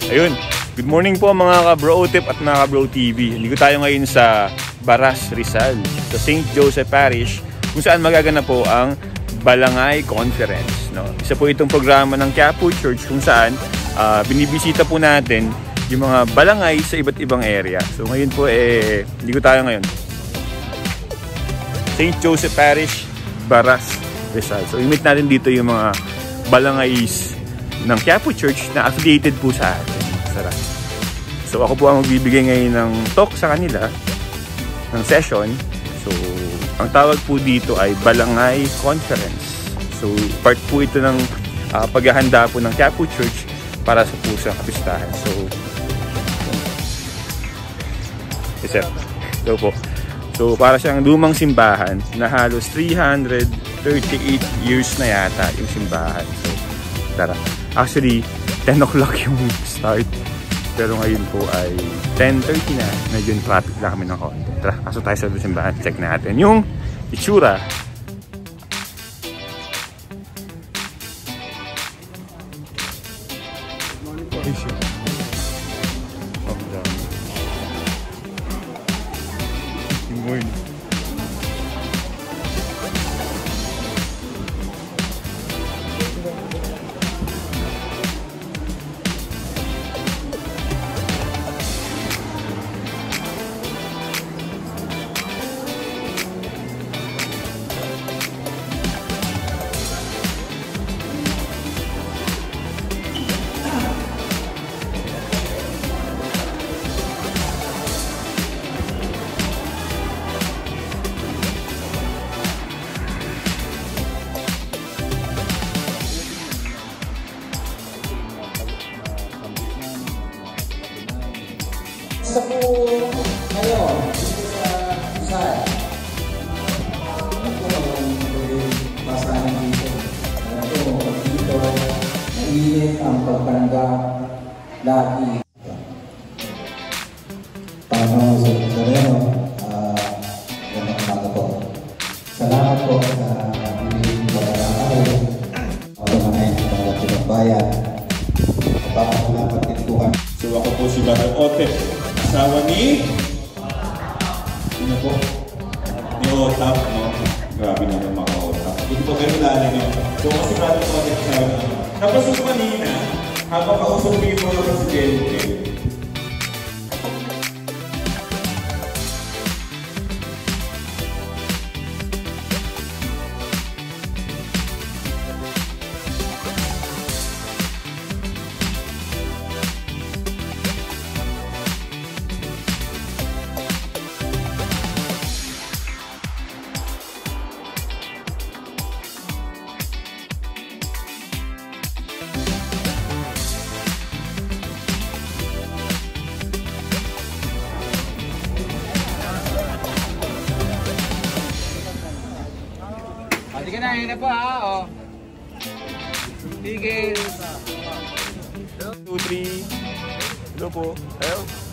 Ayun, good morning po mga ka-Bro Tip at mga ka-Bro TV. Nandito tayo ngayon sa Baras, Rizal, sa St. Joseph Parish, kung saan magaganap po ang Balangay Conference. No? Isa po itong programa ng Quiapo Church kung saan binibisita po natin yung mga balangay sa iba't ibang area. So ngayon po nandito tayo ngayon. St. Joseph Parish, Baras, Rizal. So i-meet natin dito yung mga balangayis ng Quiapo Church na affiliated po sa atin. Sarap. So ako po ang magbibigay ngayon ng talk sa kanila, ng session. So ang tawag po dito ay Balangay Conference. So part po ito ng paghahanda po ng Quiapo Church para sa pusang kapistahan. So ito po. So para siyang lumang simbahan na halos 338 years na yata yung simbahan. So tara. Actually, 10 o'clock yung start. Pero ngayon po ay 10:30 na. Medyo traffic lang kami ng konti. Tara, pasok tayo sa simbahan. Check natin yung itsura. Good morning. Isa po ngayon dito sa Rizal. Ano po ang basahin dito? Ano po dito, mainit ang pagpanggap lagi. Panginoon sa Nazareno, ganang umaga po. Salamat po sa piling pagkakataon. Pagmanayin ang bawat ibang bayan. Papasalamat din Tuhan. So ako po si Brother Otep, asawa ni ano po? Ni Otap, no? Grabe naman mga Otap. Hindi po kayo lalim yun. So kasi Brother Otep asawa ni tapos yung kanina, habang kausap ko yung mga presidente, Sige na, yun na po ha, o. Sige. 2, 3. Hello po. Hello.